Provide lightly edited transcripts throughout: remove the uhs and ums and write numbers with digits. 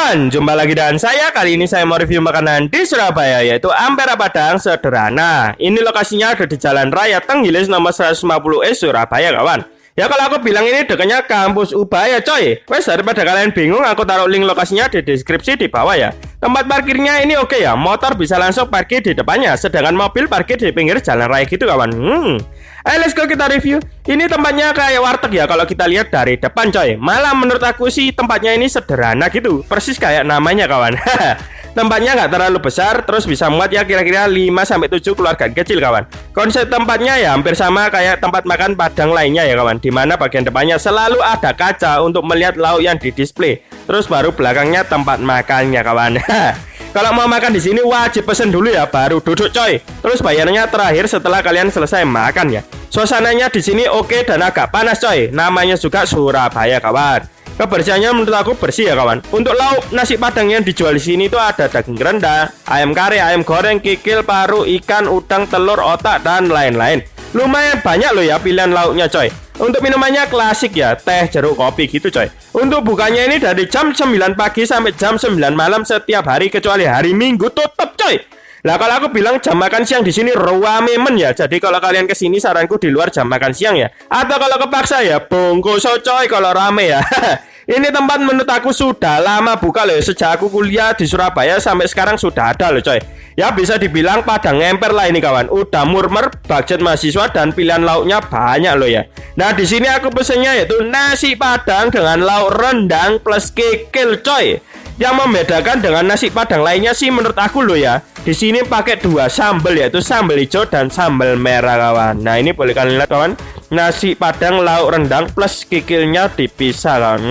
kawan, jumpa lagi dengan saya. Kali ini saya mau review makanan di Surabaya, yaitu Ampera Padang Sederhana. Ini lokasinya ada di Jalan Raya Tenggilis nomor 150E Surabaya, kawan. Ya kalau aku bilang ini dekatnya kampus Ubaya, coy. Wes, daripada kalian bingung, aku taruh link lokasinya di deskripsi di bawah ya. Tempat parkirnya ini oke ya, motor bisa langsung parkir di depannya, sedangkan mobil parkir di pinggir jalan raya gitu, kawan. Ayo let's go kita review. Ini tempatnya kayak warteg ya kalau kita lihat dari depan, coy. Malah menurut aku sih tempatnya ini sederhana gitu, persis kayak namanya, kawan. Tempatnya nggak terlalu besar, terus bisa muat ya kira-kira 5-7 keluarga kecil, kawan. Konsep tempatnya ya hampir sama kayak tempat makan Padang lainnya ya, kawan. Dimana bagian depannya selalu ada kaca untuk melihat lauk yang didisplay. Terus baru belakangnya tempat makannya, kawan. Kalau mau makan di sini wajib pesen dulu ya, baru duduk, coy. Terus bayarnya terakhir setelah kalian selesai makan ya. Suasananya di sini oke dan agak panas, coy. Namanya juga Surabaya, kawan. Kebersihannya menurut aku bersih ya, kawan. Untuk lauk nasi Padang yang dijual di sini itu ada daging rendang, ayam kare, ayam goreng, kikil, paru, ikan, udang, telur, otak dan lain-lain. Lumayan banyak loh ya pilihan lauknya, coy. Untuk minumannya klasik ya, teh, jeruk, kopi gitu, coy. Untuk bukanya ini dari jam 9 pagi sampai jam 9 malam setiap hari kecuali hari Minggu tutup, coy. Lah kalau aku bilang jam makan siang di sini rame men ya. Jadi kalau kalian kesini saranku di luar jam makan siang ya. Atau kalau kepaksa ya bungkus, coy, kalau rame ya. Ini tempat menurut aku sudah lama buka loh. Sejak aku kuliah di Surabaya sampai sekarang sudah ada loh, coy. Ya bisa dibilang Padang emper lah ini, kawan. Udah murmer, budget mahasiswa dan pilihan lauknya banyak loh ya. Nah di sini aku pesennya yaitu nasi Padang dengan lauk rendang plus kikil, coy. Yang membedakan dengan nasi Padang lainnya sih menurut aku loh ya. Di sini pakai 2 sambal yaitu sambal hijau dan sambal merah, kawan. Nah ini boleh kalian lihat, kawan. Nasi Padang lauk rendang plus kikilnya dipisah, kawan.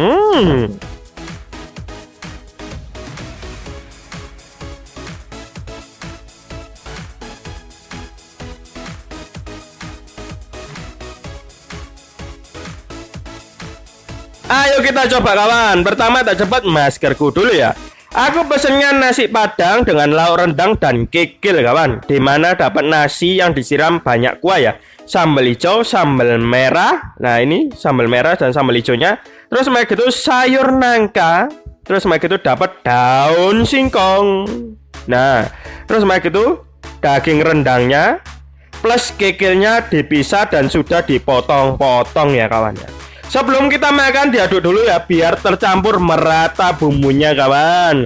Ayo kita coba, kawan. Pertama tak cepat maskerku dulu ya. Aku pesennya nasi Padang dengan lauk rendang dan kikil, kawan. Dimana dapat nasi yang disiram banyak kuah ya. Sambal hijau, sambal merah. Nah ini sambal merah dan sambal hijaunya. Terus mereka itu sayur nangka. Terus mereka itu dapat daun singkong. Nah terus mereka itu daging rendangnya plus kikilnya dipisah dan sudah dipotong-potong ya, kawan ya. Sebelum kita makan diaduk dulu ya biar tercampur merata bumbunya, kawan.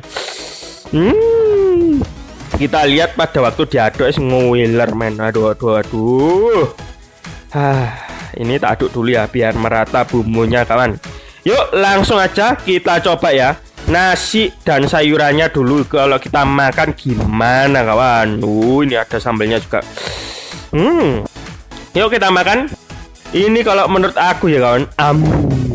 Kita lihat pada waktu diaduk nguiler men. Aduh. Ini tak aduk dulu ya biar merata bumbunya, kawan. Yuk langsung aja kita coba ya. Nasi dan sayurannya dulu kalau kita makan gimana, kawan. Ini ada sambalnya juga. Yuk kita makan. Ini kalau menurut aku ya, kawan,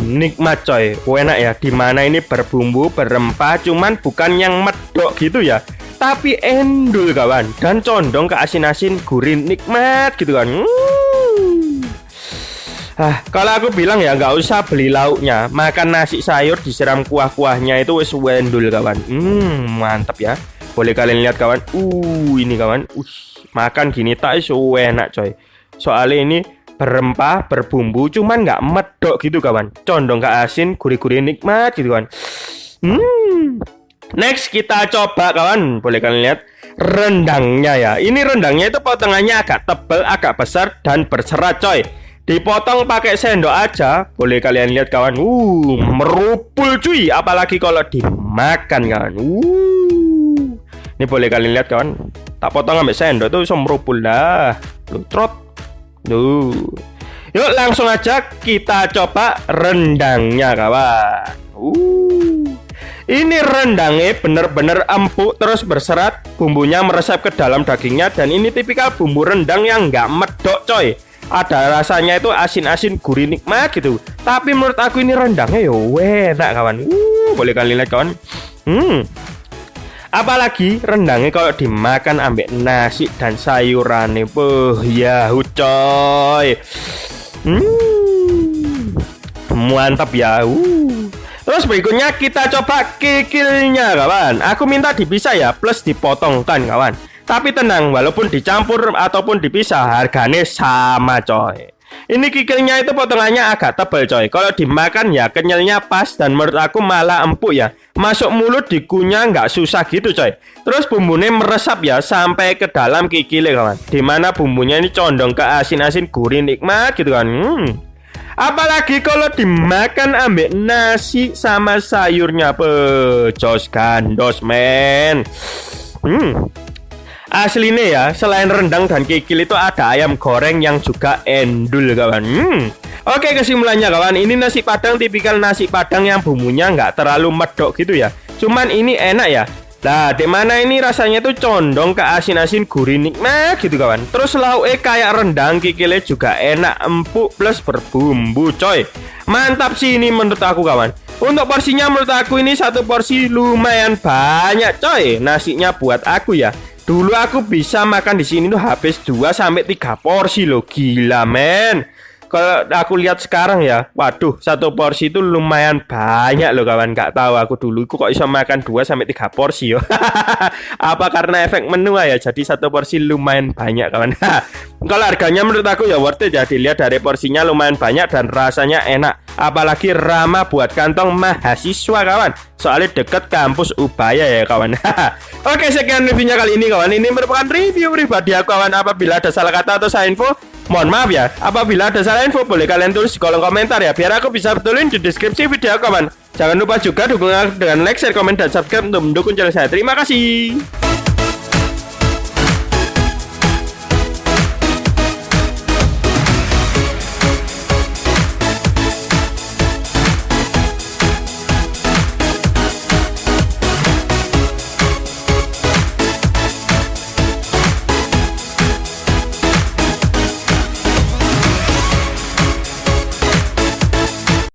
nikmat, coy. Enak ya. Dimana ini berbumbu, berempah, cuman bukan yang medok gitu ya, tapi endul, kawan, dan condong ke asin-asin gurih, nikmat gitu kan. Kalau aku bilang ya nggak usah beli lauknya, makan nasi sayur disiram kuah-kuahnya itu wes endul, kawan. Mantap ya. Boleh kalian lihat, kawan. Ini, kawan. Makan gini tak enak, coy. Soalnya ini berempah, berbumbu, cuman nggak medok gitu, kawan. Condong ke asin, gurih-gurih, nikmat gitu, kawan. Next kita coba, kawan. Boleh kalian lihat rendangnya ya. Ini rendangnya itu potongannya agak tebal, agak besar dan berserat, coy. Dipotong pakai sendok aja. Boleh kalian lihat, kawan. Merupul, cuy. Apalagi kalau dimakan, kawan. Ini boleh kalian lihat, kawan. Tak potong ambil sendok tuh merupul dah. Trot. Yuk langsung aja kita coba rendangnya, kawan. Ini rendangnya bener-bener empuk terus berserat, bumbunya meresap ke dalam dagingnya. Dan ini tipikal bumbu rendang yang nggak medok, coy. Ada rasanya itu asin-asin gurih nikmat gitu. Tapi menurut aku ini rendangnya ya enak, kawan. Boleh kalian lihat, kawan. Apalagi rendangnya kalau dimakan ambek nasi dan sayurannya, ya coy. Mantap ya. Terus berikutnya kita coba kikilnya, kawan. Aku minta dipisah ya, plus dipotongkan, kawan. Tapi tenang, walaupun dicampur ataupun dipisah harganya sama, coy. Ini kikilnya itu potongannya agak tebal coy. Kalau dimakan ya kenyalnya pas dan menurut aku malah empuk ya. Masuk mulut dikunyah nggak susah gitu coy. Terus bumbunya meresap ya sampai ke dalam kikilnya kawan. Dimana bumbunya ini condong ke asin-asin gurih nikmat gitu kan. Apalagi kalau dimakan ambek nasi sama sayurnya pecos gandos men. Aslinya ya, selain rendang dan kikil itu ada ayam goreng yang juga endul kawan. Oke, kesimpulannya kawan, ini nasi padang tipikal nasi padang yang bumbunya nggak terlalu medok gitu ya. Cuman ini enak ya. Nah, dimana ini rasanya tuh condong ke asin-asin gurih nikmat gitu kawan. Terus lauknya kayak rendang, kikilnya juga enak, empuk plus berbumbu coy. Mantap sih ini menurut aku kawan. Untuk porsinya menurut aku ini satu porsi lumayan banyak coy. Nasinya buat aku ya. Dulu aku bisa makan di sini tuh habis 2 sampai 3 porsi loh, gila men. Kalau aku lihat sekarang ya, waduh, satu porsi itu lumayan banyak loh kawan. Gak tahu aku dulu kok bisa makan 2 sampai 3 porsi yo. Apa karena efek menu ya? Jadi satu porsi lumayan banyak kawan. Kalau harganya menurut aku ya worth it ya. Dilihat dari porsinya lumayan banyak dan rasanya enak. Apalagi ramah buat kantong mahasiswa kawan. Soalnya deket kampus Ubaya ya kawan. Oke, sekian reviewnya kali ini kawan. Ini merupakan review pribadi aku kawan. Apabila ada salah kata atau salah info, mohon maaf ya. Apabila ada salah info, boleh kalian tulis di kolom komentar ya, biar aku bisa betulin di deskripsi video kawan. Jangan lupa juga dukung aku dengan like, share, komen, dan subscribe untuk mendukung channel saya. Terima kasih.